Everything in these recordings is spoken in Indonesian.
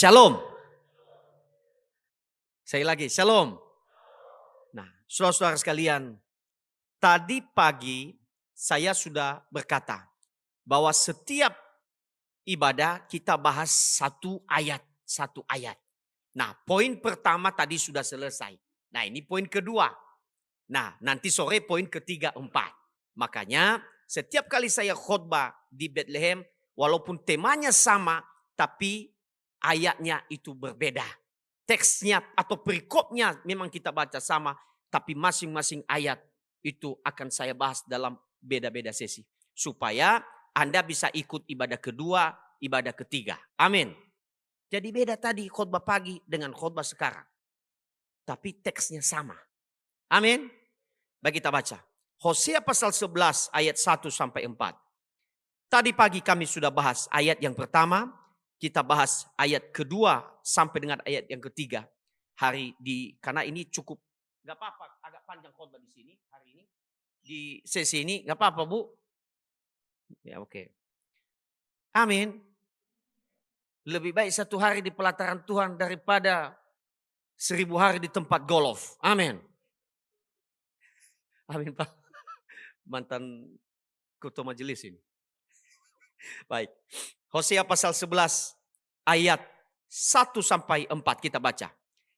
Shalom. Saya lagi, shalom. Nah, saudara-saudara sekalian, tadi pagi saya sudah berkata bahwa setiap ibadah kita bahas satu ayat. Nah, poin pertama tadi sudah selesai. Nah, ini poin kedua. Nah, nanti sore poin ketiga, 4. Makanya setiap kali saya khotbah di Bethlehem, walaupun temanya sama, tapi ayatnya itu berbeda. Teksnya atau perikopnya memang kita baca sama, tapi masing-masing ayat itu akan saya bahas dalam beda-beda sesi. Supaya Anda bisa ikut ibadah kedua, ibadah ketiga. Amin. Jadi beda tadi khotbah pagi dengan khotbah sekarang. Tapi teksnya sama. Amin. Baik, kita baca. Hosea pasal 11 ayat 1 sampai 4. Tadi pagi kami sudah bahas ayat yang pertama. Kita bahas ayat kedua sampai dengan ayat yang ketiga. Karena ini cukup, gak apa-apa agak panjang khotbah di sini hari ini. Di sesi ini gak apa-apa, Bu. Ya, oke. Amin. Lebih baik 1 hari di pelataran Tuhan daripada 1000 hari di tempat golf. Amin. Amin, Pak. Mantan ketua majelis ini. Baik. Hosea pasal 11 ayat 1 sampai 4 kita baca.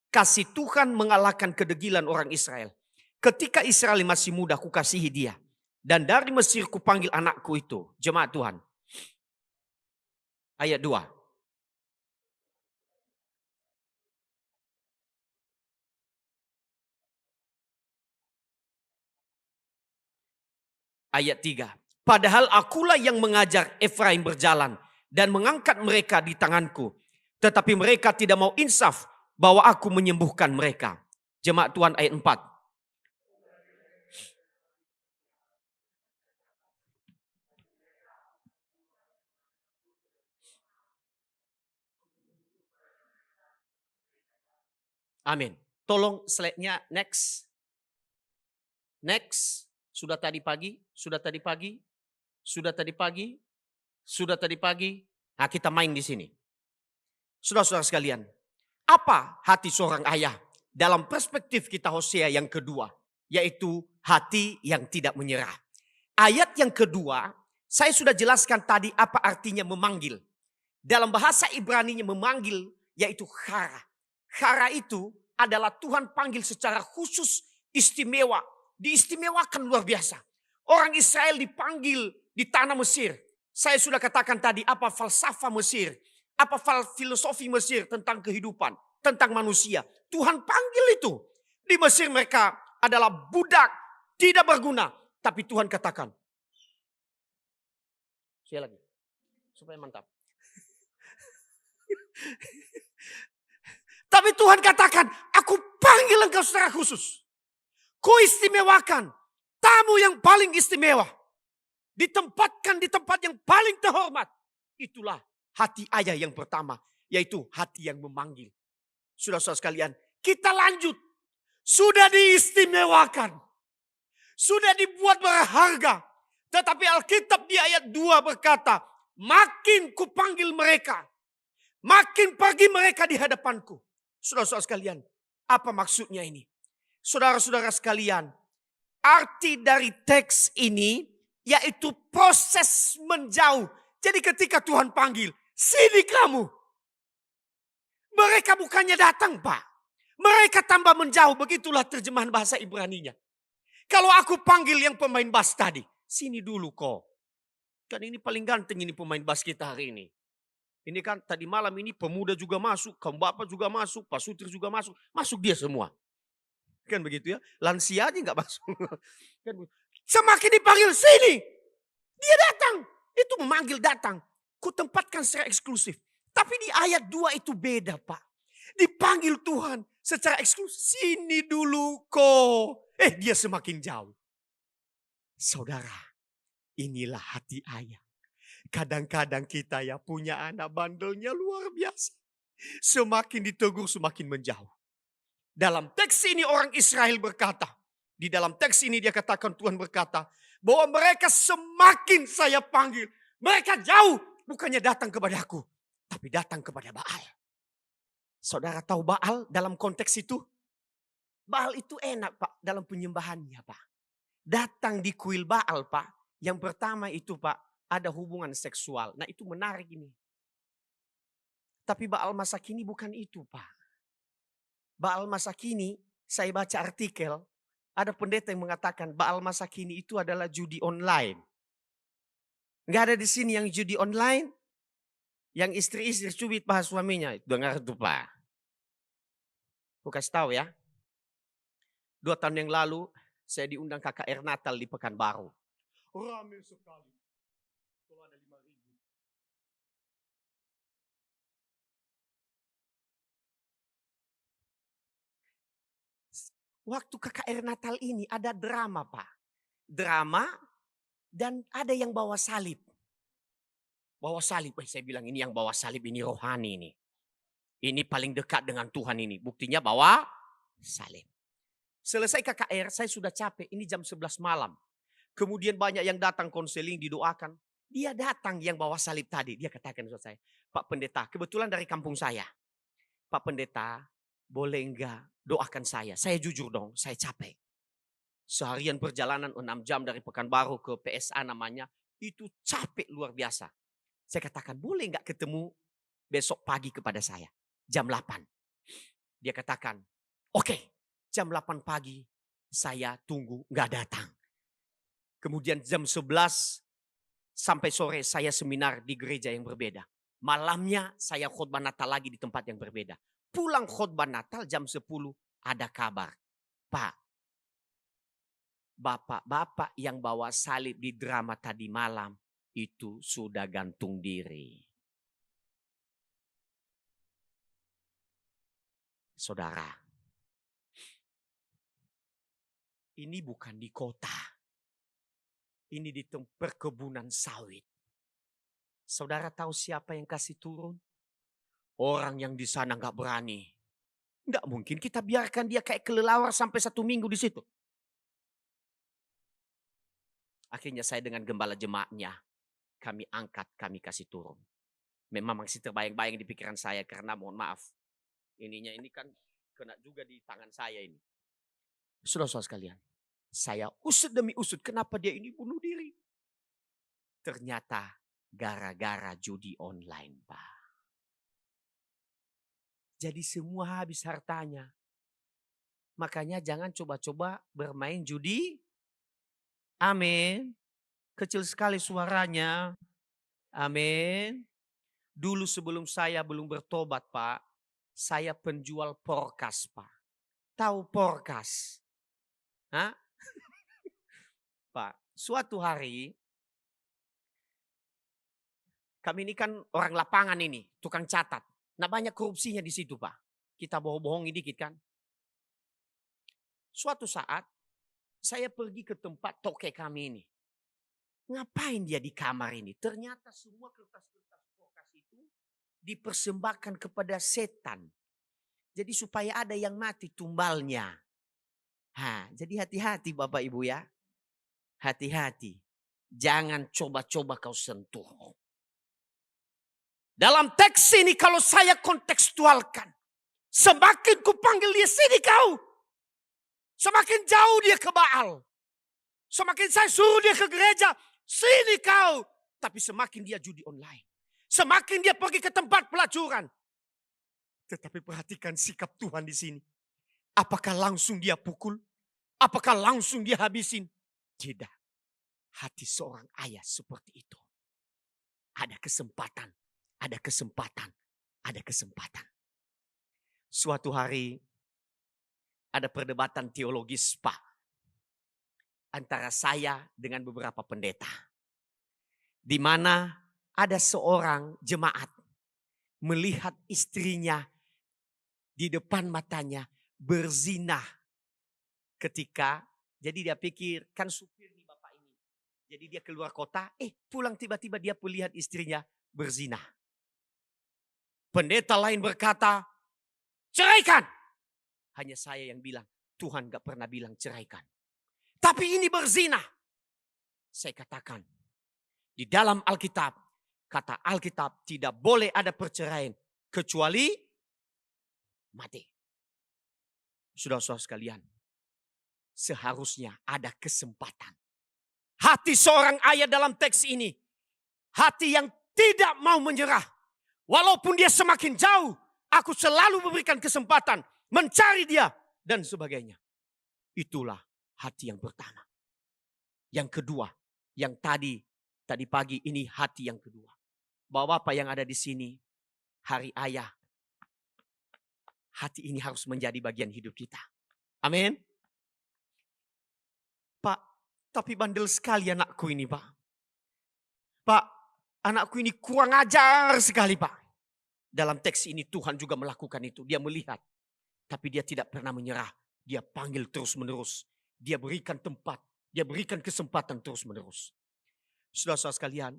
Kasih Tuhan mengalahkan kedegilan orang Israel. Ketika Israel masih muda kukasihi dia. Dan dari Mesir kupanggil anakku itu. Jemaat Tuhan. Ayat 2. Ayat 3. Padahal akulah yang mengajar Efraim berjalan dan mengangkat mereka di tanganku. Tetapi mereka tidak mau insaf bahwa aku menyembuhkan mereka. Jemaat Tuhan ayat 4. Amin. Tolong slide-nya next. Next. Sudah tadi pagi. Nah, kita main di sini. Saudara-saudara sekalian, apa hati seorang ayah dalam perspektif kita Hosea yang kedua, yaitu hati yang tidak menyerah. Ayat yang kedua, saya sudah jelaskan tadi apa artinya memanggil. Dalam bahasa Ibrani-nya memanggil yaitu chara. Chara itu adalah Tuhan panggil secara khusus, istimewa, diistimewakan luar biasa. Orang Israel dipanggil di tanah Mesir. Saya sudah katakan tadi apa falsafah Mesir. Apa filosofi Mesir tentang kehidupan, tentang manusia. Tuhan panggil itu. Di Mesir mereka adalah budak, tidak berguna. Tapi Tuhan katakan. Saya lagi, supaya mantap. Tapi Tuhan katakan, aku panggil engkau secara khusus. Ku istimewakan tamu yang paling istimewa. Ditempatkan di tempat yang paling terhormat. Itulah hati ayah yang pertama, yaitu hati yang memanggil. Saudara-saudara sekalian, kita lanjut. Sudah diistimewakan. Sudah dibuat berharga. Tetapi Alkitab di ayat 2 berkata, makin kupanggil mereka, makin pergi mereka di hadapanku. Saudara-saudara sekalian, apa maksudnya ini? Saudara-saudara sekalian, arti dari teks ini yaitu proses menjauh. Jadi ketika Tuhan panggil, sini kamu. Mereka bukannya datang, Pak. Mereka tambah menjauh. Begitulah terjemahan bahasa Ibraninya. Kalau aku panggil yang pemain bass tadi, sini dulu kok. Kan ini paling ganteng ini pemain bass kita hari ini. Ini kan tadi malam ini pemuda juga masuk, kaum bapak juga masuk, Pak Sutri juga masuk. Masuk dia semua. Kan begitu ya. Lansia aja gak masuk. Kan, semakin dipanggil sini, dia datang. Itu memanggil datang. Kutempatkan secara eksklusif. Tapi di ayat 2 itu beda, Pak. Dipanggil Tuhan secara eksklusif. Sini dulu kok. Dia semakin jauh. Saudara, inilah hati ayah. Kadang-kadang kita ya punya anak bandelnya luar biasa. Semakin ditegur semakin menjauh. Dalam teks ini orang Israel berkata. Di dalam teks ini dia katakan Tuhan berkata. Bahwa mereka semakin saya panggil. Mereka jauh. Bukannya datang kepada aku. Tapi datang kepada Baal. Saudara tahu Baal dalam konteks itu? Baal itu enak Pak dalam penyembahannya Pak. Datang di kuil Baal Pak. Yang pertama itu Pak ada hubungan seksual. Nah itu menarik ini. Tapi Baal masa kini bukan itu Pak. Baal masa kini saya baca artikel. Ada pendeta yang mengatakan Baal masa kini itu adalah judi online. Nggak ada di sini yang judi online. Yang istri-istri cubit paha suaminya. Dengar itu Pak. Aku kasih tahu ya. 2 tahun yang lalu saya diundang KKR Natal di Pekanbaru. Ramai sekali. Kalau ada 5.000. Waktu KKR Natal ini ada drama Pak. Drama dan ada yang bawa salib. Bawa salib. Saya bilang ini yang bawa salib ini rohani ini. Ini paling dekat dengan Tuhan ini. Buktinya bawa salib. Selesai KKR saya sudah capek. Ini jam 11 malam. Kemudian banyak yang datang konseling didoakan. Dia datang yang bawa salib tadi. Dia katakan sama saya. Pak Pendeta kebetulan dari kampung saya. Pak Pendeta boleh enggak doakan saya. Saya jujur dong saya capek. Seharian perjalanan 6 jam dari Pekanbaru ke PSA namanya. Itu capek luar biasa. Saya katakan boleh enggak ketemu besok pagi kepada saya. Jam 8. Dia katakan oke, jam 8 pagi saya tunggu enggak datang. Kemudian jam 11 sampai sore saya seminar di gereja yang berbeda. Malamnya saya khotbah Natal lagi di tempat yang berbeda. Pulang khotbah Natal jam 10 ada kabar. Pak, bapak-bapak yang bawa salib di drama tadi malam itu sudah gantung diri. Saudara, ini bukan di kota. Ini di perkebunan sawit. Saudara tahu siapa yang kasih turun? Orang yang di sana nggak berani. Nggak mungkin kita biarkan dia kayak kelelawar sampai 1 minggu di situ. Akhirnya saya dengan gembala jemaatnya, kami angkat, kami kasih turun. Memang masih terbayang-bayang di pikiran saya karena mohon maaf. Ininya ini kan kena juga di tangan saya ini. Saudara-saudara sekalian, saya usut demi usut kenapa dia ini bunuh diri. Ternyata gara-gara judi online Pak. Jadi semua habis hartanya. Makanya jangan coba-coba bermain judi. Amin. Kecil sekali suaranya. Amin. Dulu sebelum saya belum bertobat Pak. Saya penjual porkas Pak. Tahu porkas? Hah? Pak, suatu hari. Kami ini kan orang lapangan ini. Tukang catat. Nah banyak korupsinya di situ Pak. Kita bohong-bohongi dikit kan. Suatu saat saya pergi ke tempat toke kami ini. Ngapain dia di kamar ini? Ternyata semua kertas-kertas porkas itu dipersembahkan kepada setan. Jadi supaya ada yang mati tumbalnya. Jadi hati-hati Bapak Ibu ya. Hati-hati. Jangan coba-coba kau sentuh. Dalam teks ini kalau saya kontekstualkan. Semakin kupanggil dia sini kau. Semakin jauh dia ke Baal. Semakin saya suruh dia ke gereja. Sini kau. Tapi semakin dia judi online. Semakin dia pergi ke tempat pelacuran. Tetapi perhatikan sikap Tuhan di sini. Apakah langsung dia pukul? Apakah langsung dia habisin? Tidak. Hati seorang ayah seperti itu. Ada kesempatan. Ada kesempatan. Ada kesempatan. Suatu hari ada perdebatan teologis Pak. Antara saya dengan beberapa pendeta. Di mana ada seorang jemaat melihat istrinya di depan matanya berzina ketika, jadi dia pikir kan supir nih bapak ini. Jadi dia keluar kota, pulang tiba-tiba dia melihat istrinya berzina. Pendeta lain berkata, ceraikan. Hanya saya yang bilang, Tuhan gak pernah bilang ceraikan. Tapi ini berzina. Saya katakan, di dalam Alkitab, kata Alkitab tidak boleh ada perceraian kecuali mati. Saudara-saudara sekalian, seharusnya ada kesempatan. Hati seorang ayah dalam teks ini, hati yang tidak mau menyerah. Walaupun dia semakin jauh, aku selalu memberikan kesempatan mencari dia dan sebagainya. Itulah hati yang pertama. Yang kedua, yang tadi pagi ini hati yang kedua. Bapak-bapak yang ada di sini, hari ayah, hati ini harus menjadi bagian hidup kita. Amin. Pak, tapi bandel sekali anakku ini, Pak. Pak, anakku ini kurang ajar sekali, Pak. Dalam teks ini Tuhan juga melakukan itu. Dia melihat, tapi dia tidak pernah menyerah. Dia panggil terus-menerus. Dia berikan tempat, dia berikan kesempatan terus-menerus. Saudara-saudara sekalian,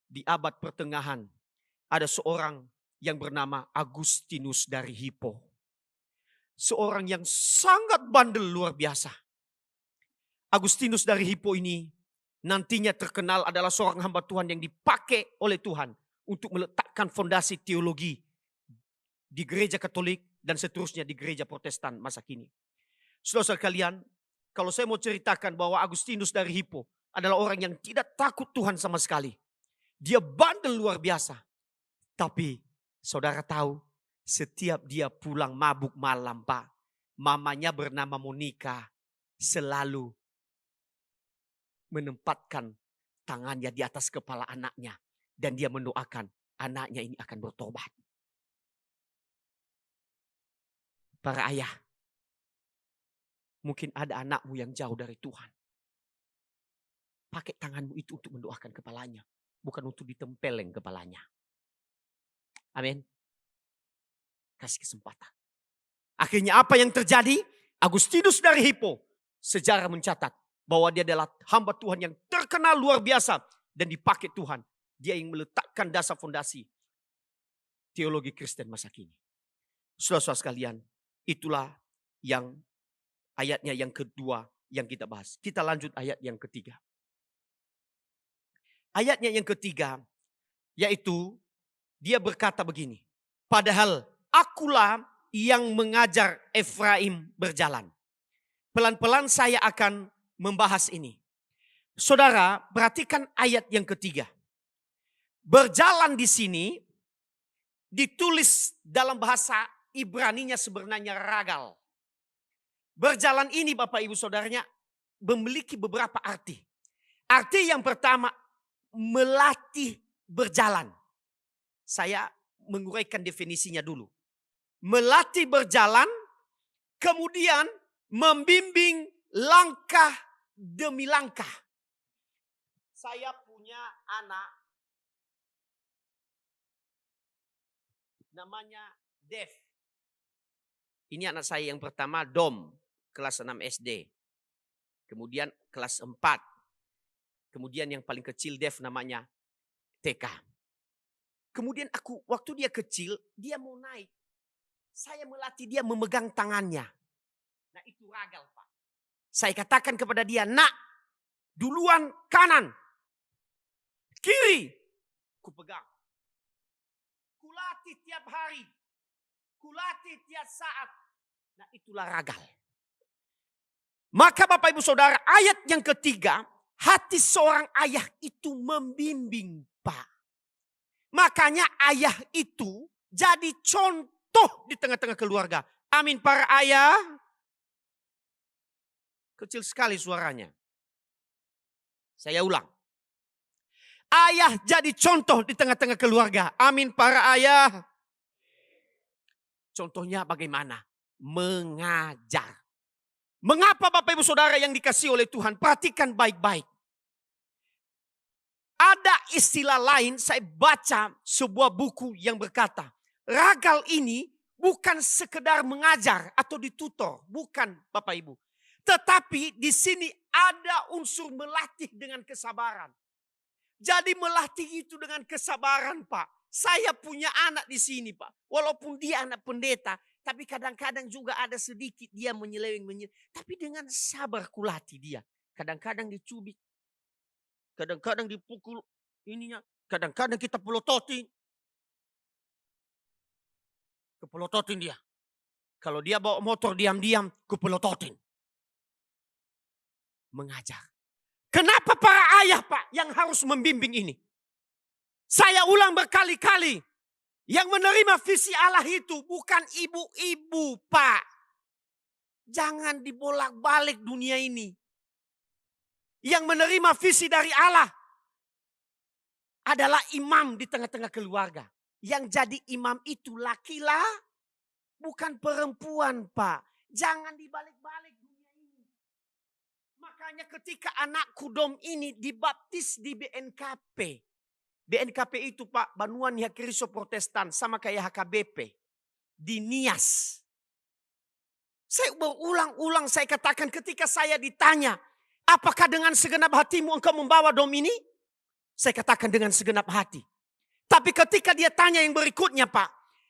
di abad pertengahan ada seorang yang bernama Agustinus dari Hippo. Seorang yang sangat bandel luar biasa. Agustinus dari Hippo ini nantinya terkenal adalah seorang hamba Tuhan yang dipakai oleh Tuhan untuk meletakkan fondasi teologi di gereja Katolik dan seterusnya di gereja Protestan masa kini. Saudara kalian, kalau saya mau ceritakan bahwa Agustinus dari Hippo adalah orang yang tidak takut Tuhan sama sekali. Dia bandel luar biasa. Tapi saudara tahu, setiap dia pulang mabuk malam, Pak, mamanya bernama Monica selalu menempatkan tangannya di atas kepala anaknya. Dan dia mendoakan anaknya ini akan bertobat. Para ayah, mungkin ada anakmu yang jauh dari Tuhan. Pakai tanganmu itu untuk mendoakan kepalanya. Bukan untuk ditempeleng kepalanya. Amin. Kasih kesempatan. Akhirnya apa yang terjadi? Agustinus dari Hippo, sejarah mencatat bahwa dia adalah hamba Tuhan yang terkenal luar biasa. Dan dipakai Tuhan. Dia yang meletakkan dasar fondasi teologi Kristen masa kini. Saudara-saudara sekalian, itulah yang ayatnya yang kedua yang kita bahas. Kita lanjut ayat yang ketiga. Ayatnya yang ketiga, yaitu dia berkata begini. Padahal akulah yang mengajar Efraim berjalan. Pelan-pelan saya akan membahas ini. Saudara, perhatikan ayat yang ketiga. Berjalan di sini ditulis dalam bahasa Ibraninya sebenarnya ragal. Berjalan ini Bapak Ibu Saudaranya memiliki beberapa arti. Arti yang pertama, melatih berjalan. Saya menguraikan definisinya dulu. Melatih berjalan, kemudian membimbing langkah demi langkah. Saya punya anak, namanya Dev. Ini anak saya yang pertama, Dom, kelas 6 SD. Kemudian kelas 4. Kemudian yang paling kecil Dev namanya TK. Kemudian waktu dia kecil, dia mau naik. Saya melatih dia memegang tangannya. Nah itu ragal Pak. Saya katakan kepada dia, nak, duluan kanan. Kiri, ku pegang. Kulatih tiap hari. Kulatih tiap saat. Nah itulah ragal. Maka Bapak Ibu Saudara, ayat yang ketiga, hati seorang ayah itu membimbing Pak. Makanya ayah itu jadi contoh di tengah-tengah keluarga. Amin para ayah. Kecil sekali suaranya. Saya ulang. Ayah jadi contoh di tengah-tengah keluarga. Amin para ayah. Contohnya bagaimana? Mengajar. Mengapa Bapak Ibu Saudara yang dikasihi oleh Tuhan? Perhatikan baik-baik. Ada istilah lain, saya baca sebuah buku yang berkata, ragal ini bukan sekedar mengajar atau ditutor. Bukan Bapak Ibu. Tetapi di sini ada unsur melatih dengan kesabaran. Jadi melatih itu dengan kesabaran Pak. Saya punya anak di sini Pak. Walaupun dia anak pendeta. Tapi kadang-kadang juga ada sedikit dia menyeleweng. Tapi dengan sabar kulatih dia. Kadang-kadang dicubit. Kadang-kadang dipukul ininya. Kadang-kadang kita pelototin. Kepelototin dia. Kalau dia bawa motor diam-diam, kupelototin. Mengajar. Kenapa para ayah Pak yang harus membimbing ini? Saya ulang berkali-kali. Yang menerima visi Allah itu bukan ibu-ibu Pak. Jangan dibolak-balik dunia ini. Yang menerima visi dari Allah adalah imam di tengah-tengah keluarga. Yang jadi imam itu laki-laki, bukan perempuan Pak. Jangan dibalik-balik dunia ini. Makanya ketika anakku Dom ini dibaptis di BNKP. BNKP itu Pak, Banuan Yakriso Protestan, sama kayak HKBP. Di Nias. Saya berulang-ulang saya katakan ketika saya ditanya, apakah dengan segenap hatimu engkau membawa Dom ini? Saya katakan dengan segenap hati. Tapi ketika dia tanya yang berikutnya Pak,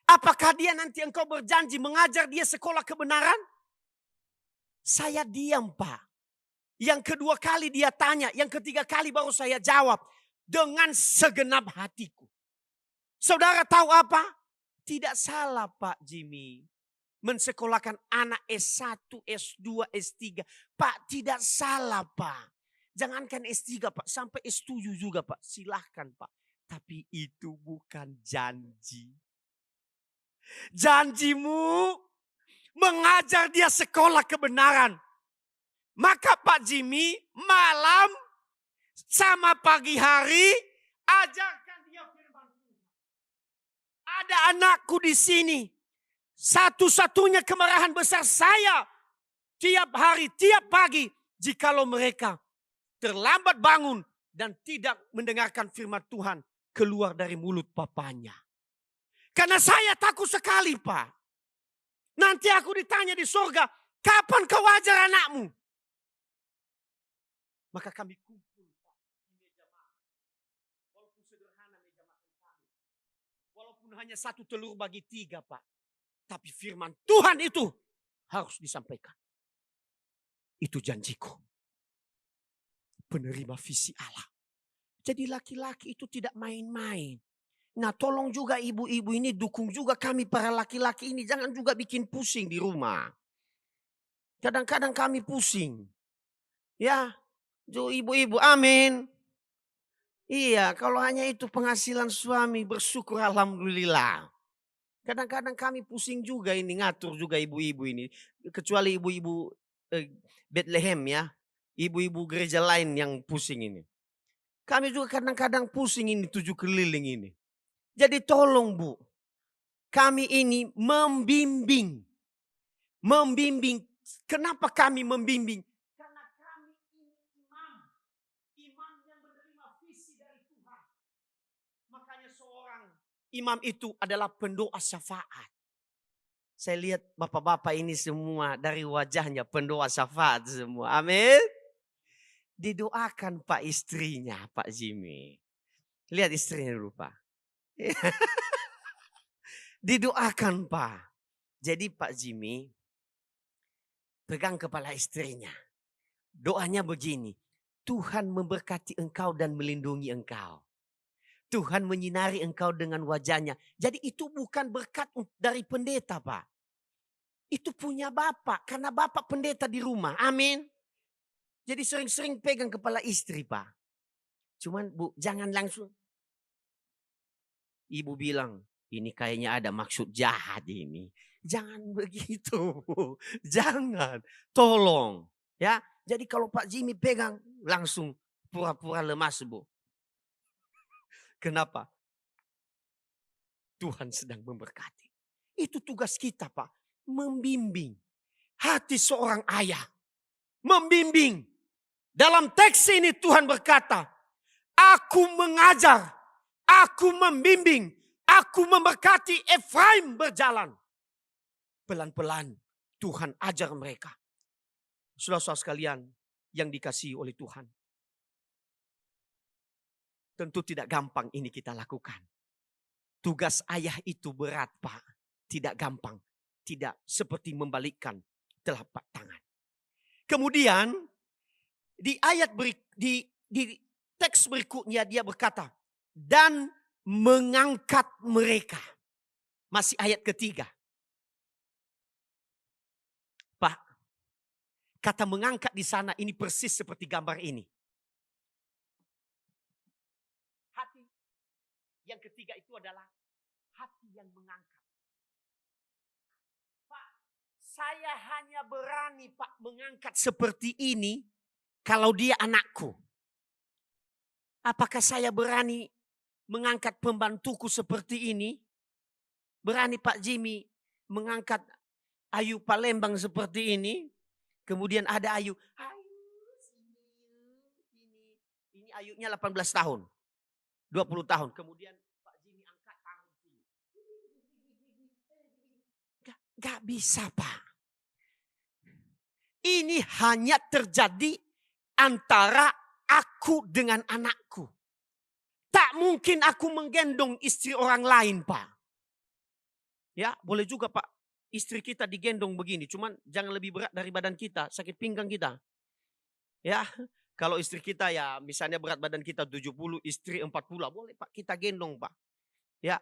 apakah dia nanti engkau berjanji mengajar dia sekolah kebenaran? Saya diam Pak. Yang kedua kali dia tanya, yang ketiga kali baru saya jawab. Dengan segenap hatiku. Saudara tahu apa? Tidak salah Pak Jimmy. Mensekolahkan anak S1, S2, S3. Pak tidak salah Pak. Jangankan S3 Pak, sampai S7 juga Pak. Silahkan Pak. Tapi itu bukan janji. Janjimu mengajar dia sekolah kebenaran. Maka Pak Jimmy malam sama pagi hari ajarkan dia firman Tuhan. Ada anakku di sini. Satu-satunya kemarahan besar saya tiap hari, tiap pagi. Jikalau mereka terlambat bangun dan tidak mendengarkan firman Tuhan keluar dari mulut papanya. Karena saya takut sekali Pak. Nanti aku ditanya di surga, kapan kau ajar anakmu? Maka kami kumpul Pak di meja makan. Walaupun sederhana meja makan kami. Walaupun hanya 1 telur bagi 3 Pak. Tapi firman Tuhan itu harus disampaikan. Itu janjiku. Penerima visi Allah. Jadi laki-laki itu tidak main-main. Nah tolong juga ibu-ibu ini dukung juga kami para laki-laki ini. Jangan juga bikin pusing di rumah. Kadang-kadang kami pusing. Ya. Ibu-ibu, amin. Iya, kalau hanya itu penghasilan suami, bersyukur alhamdulillah. Kadang-kadang kami pusing juga ini, ngatur juga ibu-ibu ini. Kecuali ibu-ibu Bethlehem ya. Ibu-ibu gereja lain yang pusing ini. Kami juga kadang-kadang pusing ini 7 keliling ini. Jadi tolong Bu, kami ini membimbing. Membimbing. Kenapa kami membimbing? Imam itu adalah pendoa syafaat. Saya lihat bapak-bapak ini semua dari wajahnya pendoa syafaat semua. Amin. Didoakan Pak istrinya Pak Jimmy. Lihat istrinya dulu Pak. Didoakan Pak. Jadi Pak Jimmy pegang kepala istrinya. Doanya begini. Tuhan memberkati engkau dan melindungi engkau. Tuhan menyinari engkau dengan wajahnya. Jadi itu bukan berkat dari pendeta Pak. Itu punya Bapak. Karena Bapak pendeta di rumah. Amin. Jadi sering-sering pegang kepala istri Pak. Cuman Bu jangan langsung. Ibu bilang ini kayaknya ada maksud jahat ini. Jangan begitu Bu. Jangan. Tolong. Ya. Jadi kalau Pak Jimmy pegang langsung pura-pura lemas Bu. Kenapa? Tuhan sedang memberkati. Itu tugas kita Pak. Membimbing. Hati seorang ayah. Membimbing. Dalam teks ini Tuhan berkata. Aku mengajar. Aku membimbing. Aku memberkati Efraim berjalan. Pelan-pelan Tuhan ajar mereka. Saudara-saudara sekalian yang dikasihi oleh Tuhan. Tentu tidak gampang ini kita lakukan. Tugas ayah itu berat Pak. Tidak gampang. Tidak seperti membalikkan telapak tangan. Kemudian di ayat di teks berikutnya dia berkata. Dan mengangkat mereka. Masih ayat ketiga. Kata mengangkat di sana ini persis seperti gambar ini. Hati yang ketiga itu adalah hati yang mengangkat. Pak, saya hanya berani Pak mengangkat seperti ini kalau dia anakku. Apakah saya berani mengangkat pembantuku seperti ini? Berani Pak Jimmy mengangkat Ayu Palembang seperti ini? Kemudian ada Ayu. Ini Ayunya 18 tahun. 20 tahun. Kemudian Pak Jimmy angkat tangan. Gak bisa Pak. Ini hanya terjadi antara aku dengan anakku. Tak mungkin aku menggendong istri orang lain Pak. Ya boleh juga Pak. Istri kita digendong begini. Cuman jangan lebih berat dari badan kita. Sakit pinggang kita. Ya. Kalau istri kita ya misalnya berat badan kita 70. Istri 40. Boleh Pak kita gendong Pak. Ya.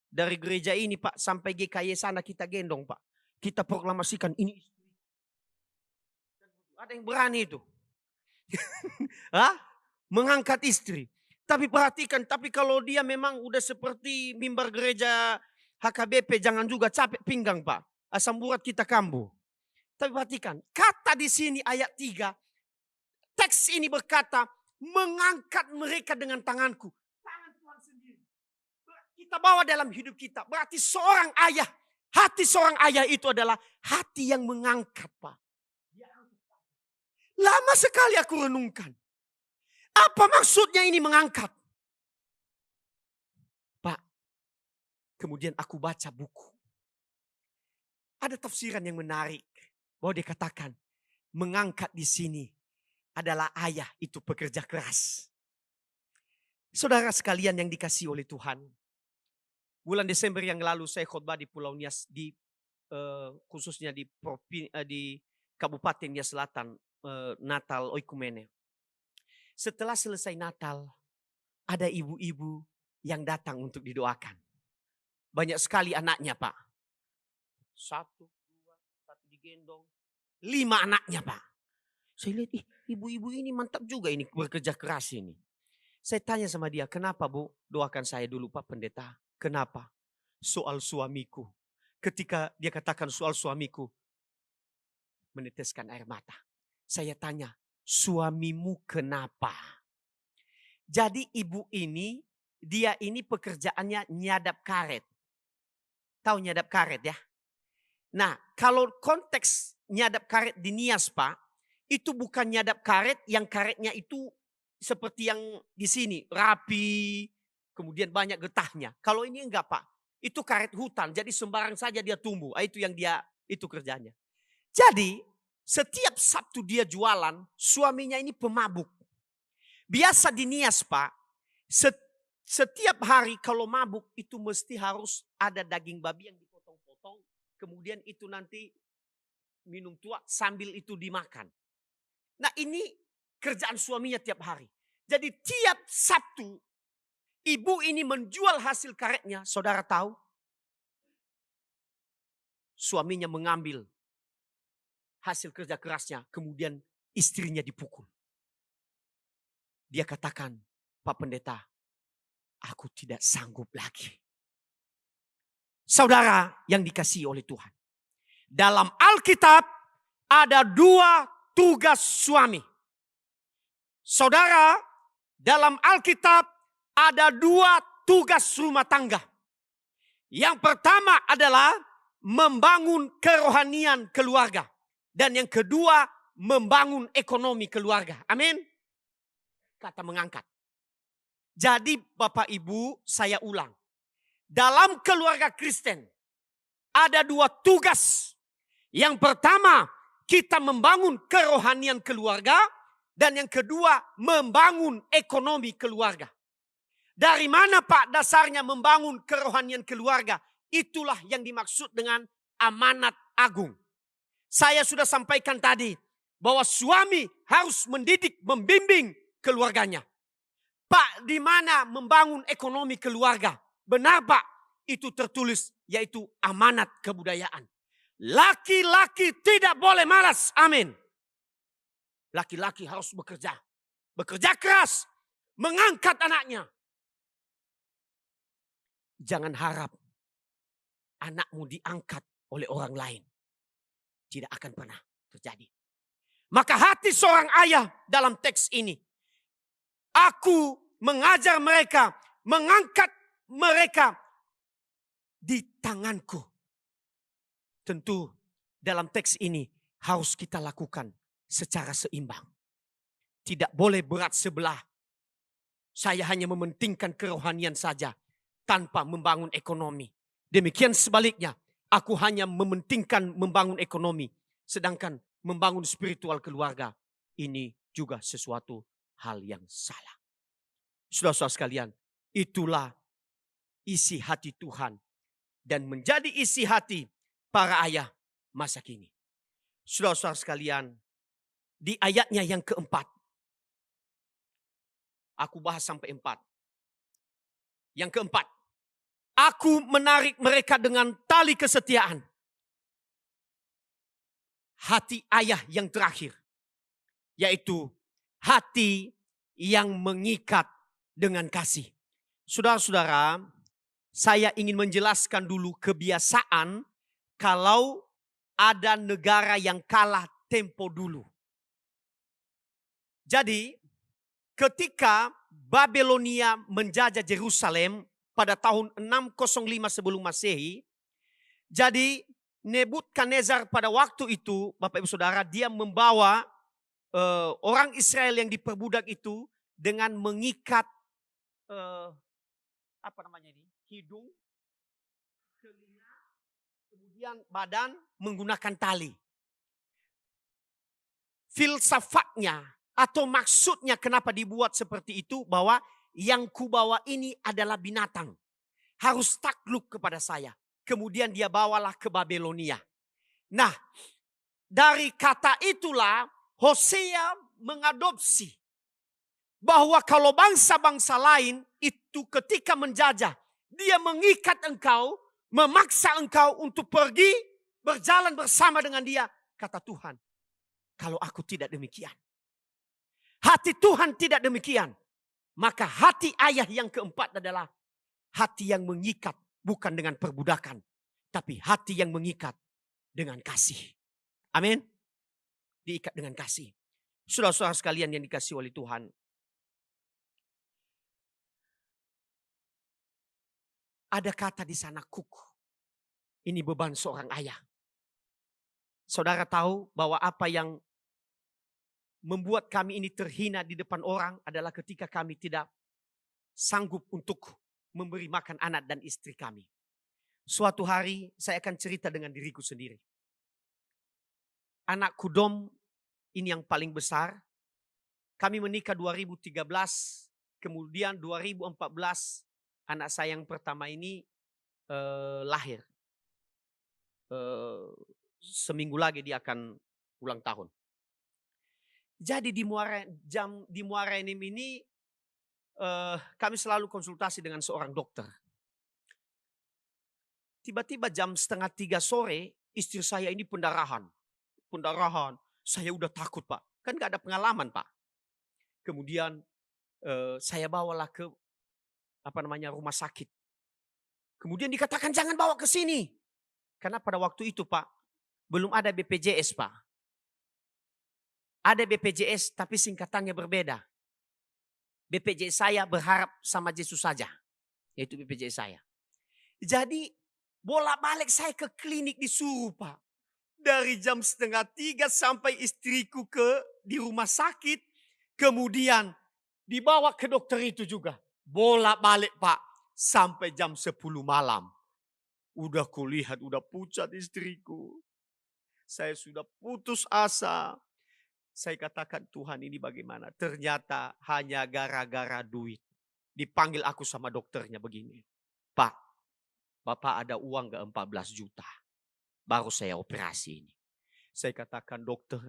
Dari gereja ini Pak. Sampai GKY sana kita gendong Pak. Kita proklamasikan ini istri. Ada yang berani itu. Hah? Mengangkat istri. Tapi perhatikan. Tapi kalau dia memang udah seperti mimbar gereja HKBP. Jangan juga capek pinggang Pak. Asam urat kita kambuh. Tapi perhatikan, kata di sini ayat 3, teks ini berkata, mengangkat mereka dengan tanganku. Tangan Tuhan sendiri. Kita bawa dalam hidup kita. Berarti seorang ayah, hati seorang ayah itu adalah hati yang mengangkat Pak. Lama sekali aku renungkan. Apa maksudnya ini mengangkat? Pak, kemudian aku baca buku. Ada tafsiran yang menarik bahwa dia katakan mengangkat di sini adalah ayah itu pekerja keras. Saudara sekalian yang dikasihi oleh Tuhan, bulan Desember yang lalu saya khotbah di Pulau Nias khususnya di Kabupaten Nias Selatan, Natal Oikumene. Setelah selesai Natal, ada ibu-ibu yang datang untuk didoakan. Banyak sekali anaknya Pak. 1, 2, 1 digendong. 5 anaknya Pak. Saya lihat ibu-ibu ini mantap juga ini bekerja keras ini. Saya tanya sama dia, kenapa Bu? Doakan saya dulu Pak Pendeta. Kenapa? Soal suamiku. Ketika dia katakan soal suamiku, meneteskan air mata. Saya tanya, suamimu kenapa? Jadi ibu ini, dia ini pekerjaannya nyadap karet. Tahu nyadap karet ya? Nah, kalau konteks nyadap karet di Nias Pak, itu bukan nyadap karet yang karetnya itu seperti yang di sini, rapi, kemudian banyak getahnya. Kalau ini enggak Pak, itu karet hutan, jadi sembarang saja dia tumbuh. Itu yang dia, itu kerjanya. Jadi, setiap Sabtu dia jualan, suaminya ini pemabuk. Biasa di Nias Pak, setiap hari kalau mabuk itu mesti harus ada daging babi yang dipotong-potong. Kemudian itu nanti minum tua sambil itu dimakan. Nah ini kerjaan suaminya tiap hari. Jadi tiap Sabtu ibu ini menjual hasil karetnya. Saudara tahu? Suaminya mengambil hasil kerja kerasnya. Kemudian istrinya dipukul. Dia katakan, Pak Pendeta, aku tidak sanggup lagi. Saudara yang dikasihi oleh Tuhan. Dalam Alkitab ada 2 tugas suami. Saudara, dalam Alkitab ada 2 tugas rumah tangga. Yang pertama adalah membangun kerohanian keluarga. Dan yang kedua, membangun ekonomi keluarga. Amin. Kata mengangkat. Jadi Bapak Ibu, saya ulang. Dalam keluarga Kristen ada 2 tugas. Yang pertama, kita membangun kerohanian keluarga. Dan yang kedua, membangun ekonomi keluarga. Dari mana Pak dasarnya membangun kerohanian keluarga? Itulah yang dimaksud dengan amanat agung. Saya sudah sampaikan tadi bahwa suami harus mendidik, membimbing keluarganya. Pak, di mana membangun ekonomi keluarga? Benar Pak, itu tertulis yaitu amanat kebudayaan. Laki-laki tidak boleh malas. Amin. Laki-laki harus bekerja. Bekerja keras. Mengangkat anaknya. Jangan harap anakmu diangkat oleh orang lain. Tidak akan pernah terjadi. Maka hati seorang ayah dalam teks ini. Aku mengajar mereka, mengangkat mereka di tanganku. Tentu dalam teks ini harus kita lakukan secara seimbang. Tidak boleh berat sebelah. Saya hanya mementingkan kerohanian saja tanpa membangun ekonomi. Demikian sebaliknya, aku hanya mementingkan membangun ekonomi, sedangkan membangun spiritual keluarga ini juga sesuatu hal yang salah. Saudara-saudara sekalian, itulah isi hati Tuhan dan menjadi isi hati para ayah masa kini. Saudara-saudara sekalian, di ayatnya yang keempat, aku bahas sampai 4. Yang keempat, aku menarik mereka dengan tali kesetiaan. Hati ayah yang terakhir, yaitu hati yang mengikat dengan kasih. Saudara-saudara, saya ingin menjelaskan dulu kebiasaan kalau ada negara yang kalah tempo dulu. Jadi, ketika Babilonia menjajah Yerusalem pada tahun 605 sebelum Masehi, jadi Nebukadnezar pada waktu itu, Bapak Ibu Saudara, dia membawa orang Israel yang diperbudak itu dengan mengikat hidung, telinga, kemudian badan menggunakan tali. Filsafatnya atau maksudnya kenapa dibuat seperti itu, bahwa yang kubawa ini adalah binatang, harus takluk kepada saya. Kemudian dia bawalah ke Babilonia. Nah, dari kata itulah Hosea mengadopsi bahwa kalau bangsa-bangsa lain itu ketika menjajah, dia mengikat engkau, memaksa engkau untuk pergi berjalan bersama dengan dia. Kata Tuhan, kalau aku tidak demikian, hati Tuhan tidak demikian, maka hati ayah yang keempat adalah hati yang mengikat, bukan dengan perbudakan, tapi hati yang mengikat dengan kasih. Amin. Diikat dengan kasih. Saudara-saudara sekalian yang dikasihi oleh Tuhan, ada kata di sana kuk. Ini beban seorang ayah. Saudara tahu bahwa apa yang membuat kami ini terhina di depan orang adalah ketika kami tidak sanggup untuk memberi makan anak dan istri kami. Suatu hari saya akan cerita dengan diriku sendiri. Anakku Dom ini yang paling besar. Kami menikah 2013, kemudian 2014 anak saya yang pertama ini lahir. Seminggu lagi dia akan ulang tahun. Jadi di Muara Enim ini kami selalu konsultasi dengan seorang dokter. Tiba-tiba jam 2:30 sore istri saya ini pendarahan. Saya udah takut, Pak. Kan gak ada pengalaman, Pak. Kemudian saya bawalah ke rumah sakit. Kemudian dikatakan jangan bawa ke sini. Karena pada waktu itu, Pak, belum ada BPJS, Pak. Ada BPJS tapi singkatannya berbeda. BPJS saya berharap sama Yesus saja. Yaitu BPJS saya. Jadi bolak-balik saya ke klinik disuruh, Pak. Dari jam 2:30 sampai istriku di rumah sakit. Kemudian dibawa ke dokter itu juga. Bolak-balik, Pak. Sampai jam 10 malam. Udah kulihat, udah pucat istriku. Saya sudah putus asa. Saya katakan, Tuhan ini bagaimana? Ternyata hanya gara-gara duit. Dipanggil aku sama dokternya begini. Pak, Bapak ada uang gak 14 juta? Baru saya operasi ini. Saya katakan, dokter,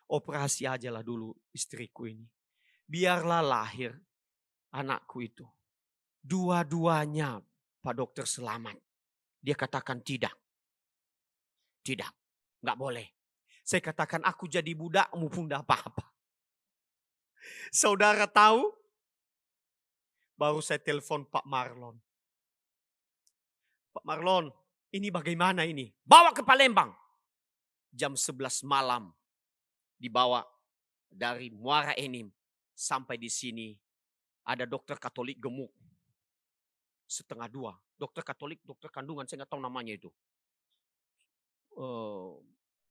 operasi ajalah dulu istriku ini. Biarlah lahir anakku itu. Dua-duanya, Pak Dokter, selamat. Dia katakan tidak. Tidak, gak boleh. Saya katakan aku jadi budakmu pun tidak apa-apa. Saudara tahu? Baru saya telepon Pak Marlon. Pak Marlon, ini bagaimana ini? Bawa ke Palembang. Jam 11 malam dibawa dari Muara Enim sampai di sini. Ada dokter Katolik gemuk. 1:30. Dokter Katolik, dokter kandungan, saya nggak tahu namanya itu.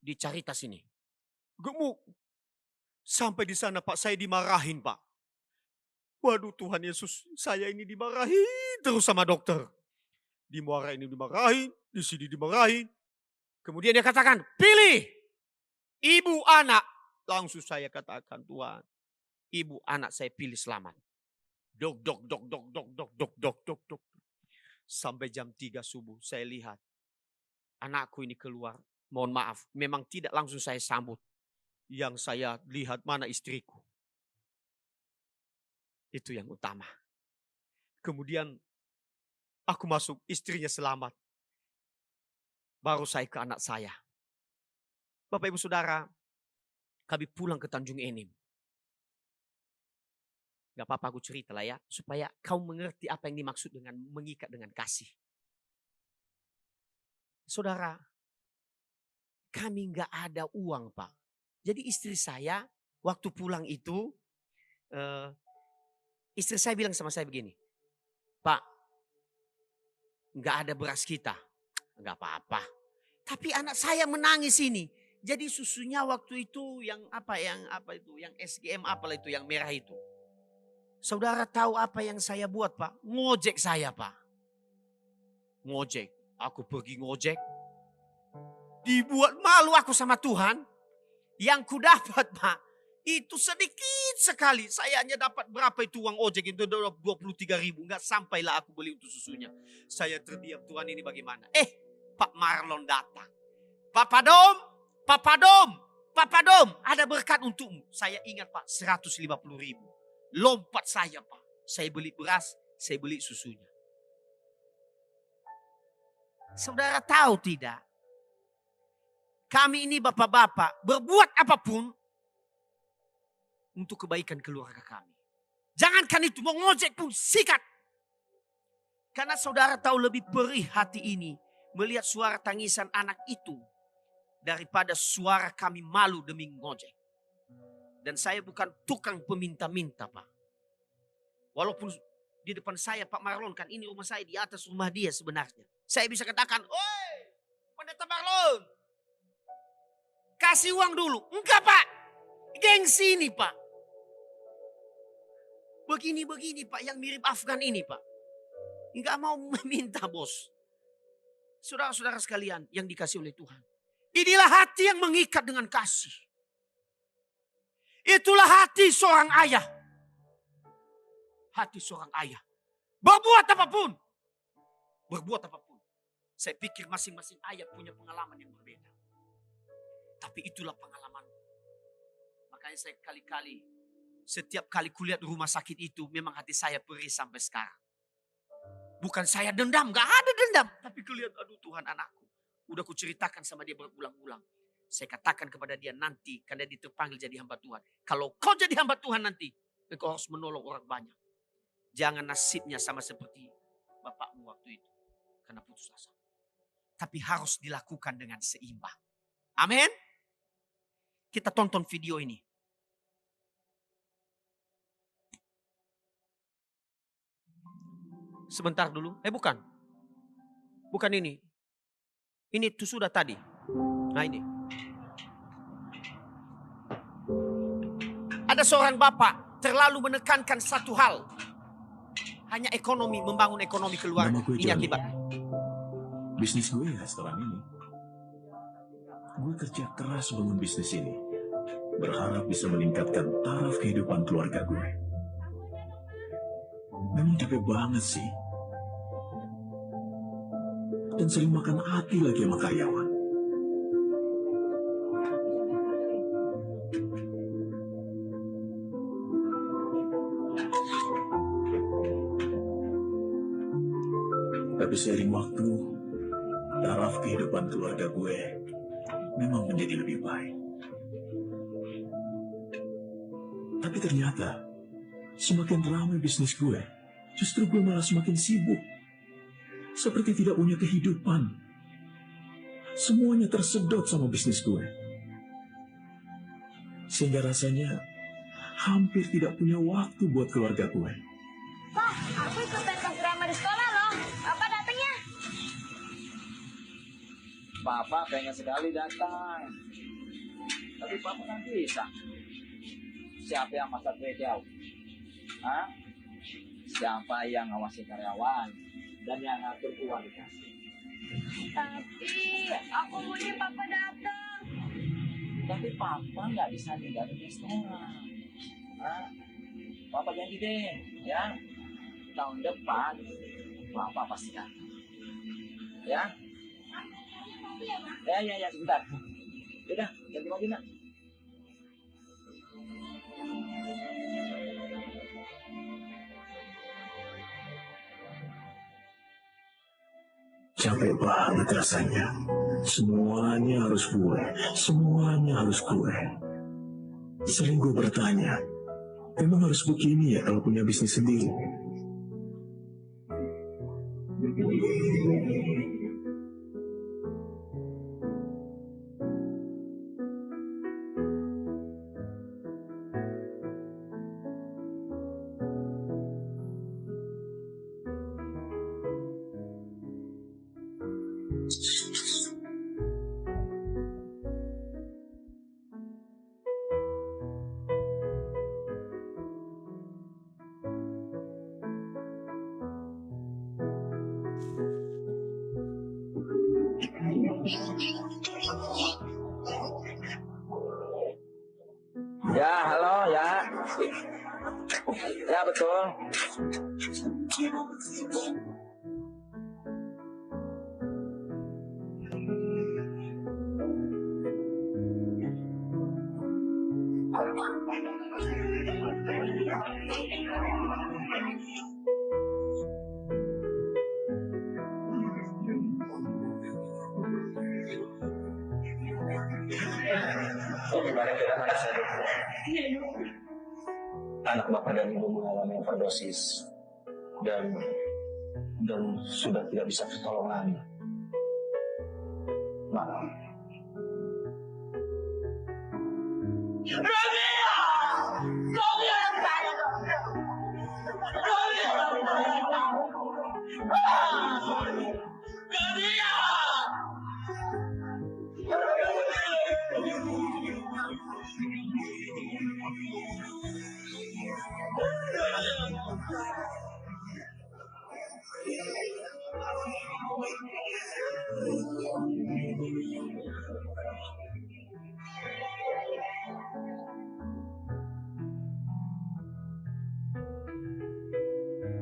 Di Caritas ini. Gemuk. Sampai di sana Pak, saya dimarahin Pak. Waduh Tuhan Yesus, saya ini dimarahin terus sama dokter. Di Muara ini dimarahin, di sini dimarahin. Kemudian dia katakan, pilih ibu anak. Langsung saya katakan, Tuhan, ibu anak saya pilih selamat. Dok. Sampai jam 3 subuh saya lihat anakku ini keluar. Mohon maaf, memang tidak langsung saya sambut. Yang saya lihat mana istriku. Itu yang utama. Kemudian aku masuk, istrinya selamat. Baru saya ke anak saya. Bapak Ibu Saudara, kami pulang ke Tanjung Enim. Gak apa-apa aku cerita lah ya, supaya kau mengerti apa yang dimaksud dengan mengikat dengan kasih. Saudara, kami gak ada uang Pak. Jadi istri saya waktu pulang itu, istri saya bilang sama saya begini, Pak, gak ada beras kita. Gak apa-apa. Tapi anak saya menangis ini. Jadi susunya waktu itu yang SGM apalah itu, yang merah itu. Saudara tahu apa yang saya buat Pak? Ngojek saya Pak. Ngojek. Aku pergi ngojek. Dibuat malu aku sama Tuhan. Yang ku dapat Pak, itu sedikit sekali. Saya hanya dapat berapa itu uang ojek itu 23.000. Enggak sampailah aku beli untuk susunya. Saya terdiam, Tuhan ini bagaimana? Pak Marlon datang. Papa Dom, ada berkat untukmu. Saya ingat Pak, 150.000. Lompat saya Pak. Saya beli beras, saya beli susunya. Saudara tahu tidak? Kami ini bapak-bapak berbuat apapun untuk kebaikan keluarga kami. Jangankan itu, mau ngojek pun sikat. Karena saudara tahu lebih perih hati ini melihat suara tangisan anak itu daripada suara kami malu demi ngojek. Dan saya bukan tukang peminta-minta Pak. Walaupun di depan saya Pak Marlon, kan ini rumah saya, di atas rumah dia sebenarnya. Saya bisa katakan, oi Pendeta Marlon, kasih uang dulu. Enggak Pak, gengsi ini Pak. Begini-begini Pak, yang mirip Afgan ini Pak. Enggak mau meminta bos. Saudara-saudara sekalian yang dikasih oleh Tuhan. Inilah hati yang mengikat dengan kasih. Itulah hati seorang ayah. Hati seorang ayah. Berbuat apapun. Saya pikir masing-masing ayah punya pengalaman yang berbeda. Tapi itulah pengalaman. Makanya saya setiap kali kulihat rumah sakit itu, memang hati saya perih sampai sekarang. Bukan saya dendam, gak ada dendam. Tapi kulihat, aduh Tuhan, anakku. Udah kuceritakan sama dia berulang-ulang. Saya katakan kepada dia nanti, karena dia terpanggil jadi hamba Tuhan. Kalau kau jadi hamba Tuhan nanti, kau harus menolong orang banyak. Jangan nasibnya sama seperti bapakmu waktu itu. Karena putus asa. Tapi harus dilakukan dengan seimbang. Amin. Kita tonton video ini. Sebentar dulu. Bukan. Bukan ini. Ini itu sudah tadi. Nah ini. Ada seorang bapak terlalu menekankan satu hal. Hanya ekonomi, membangun ekonomi keluarga. Ini akibatnya. Bisnis gue ya restoran ini. Gue kerja keras bangun bisnis ini. Berharap bisa meningkatkan taraf kehidupan keluarga gue. Memang capek banget sih. Dan sering makan hati lagi sama karyawan. Tapi seiring waktu, taraf kehidupan keluarga gue memang menjadi lebih baik. Tapi ternyata semakin ramai bisnis gue, justru gue malah semakin sibuk. Seperti tidak punya kehidupan. Semuanya tersedot sama bisnis gue. Sehingga rasanya hampir tidak punya waktu buat keluarga gue. Pak, aku ikut pentas drama di sekolah loh. Apa datangnya? Papa pengen sekali datang. Tapi Papa kan bisa. Siapa yang masak kue tiaw? Hah? Siapa yang ngawasi karyawan? Dan yang ngatur uang dikasih? Tapi aku maunya papa datang. Tapi Papa nggak bisa ninggalin restoran. Hah? Papa janji deh, ya. Tahun depan, Papa pasti datang. Ya? Ya, sebentar. Udah, ganti mobil nak. Capek banget rasanya. Semuanya harus gue. Semuanya harus gue. Sering gue bertanya, memang harus begini ya kalau punya bisnis sendiri? Ya, halo, ya. Ya, betul. Kemarin kita kan anak bapak dan ibu mengalami overdosis dan sudah tidak bisa pertolongan. Maaf.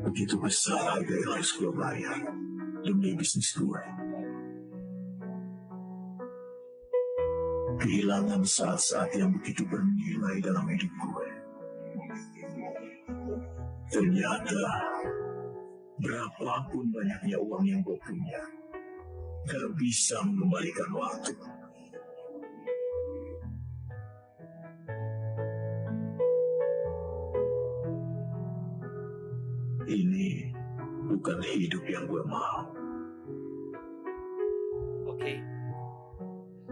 Begitu besar harga yang harus gue bayar demi bisnis gue. Kehilangan saat-saat yang begitu bernilai dalam hidup gue. Ternyata berapapun banyaknya uang yang gue punya, gak bisa mengembalikan waktu. Ini bukan hidup yang gue mau. Oke.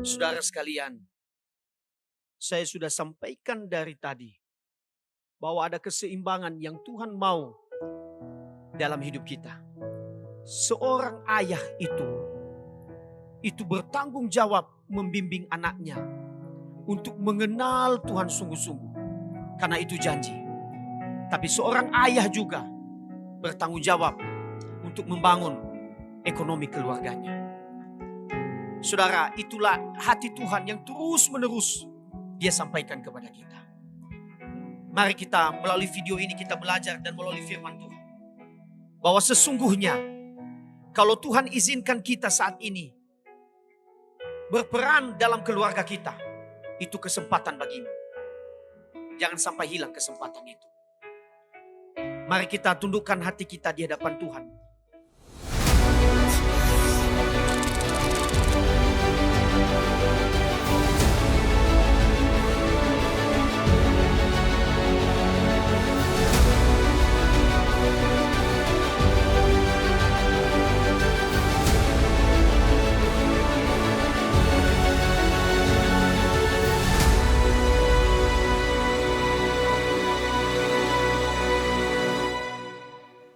Saudara sekalian, saya sudah sampaikan dari tadi bahwa ada keseimbangan yang Tuhan mau dalam hidup kita. Seorang ayah itu bertanggung jawab membimbing anaknya untuk mengenal Tuhan sungguh-sungguh. Karena itu janji. Tapi seorang ayah juga bertanggung jawab untuk membangun ekonomi keluarganya. Saudara, itulah hati Tuhan yang terus-menerus Dia sampaikan kepada kita. Mari kita melalui video ini kita belajar dan melalui firman Tuhan. Bahwa sesungguhnya kalau Tuhan izinkan kita saat ini berperan dalam keluarga kita, itu kesempatan bagimu. Jangan sampai hilang kesempatan itu. Mari kita tundukkan hati kita di hadapan Tuhan.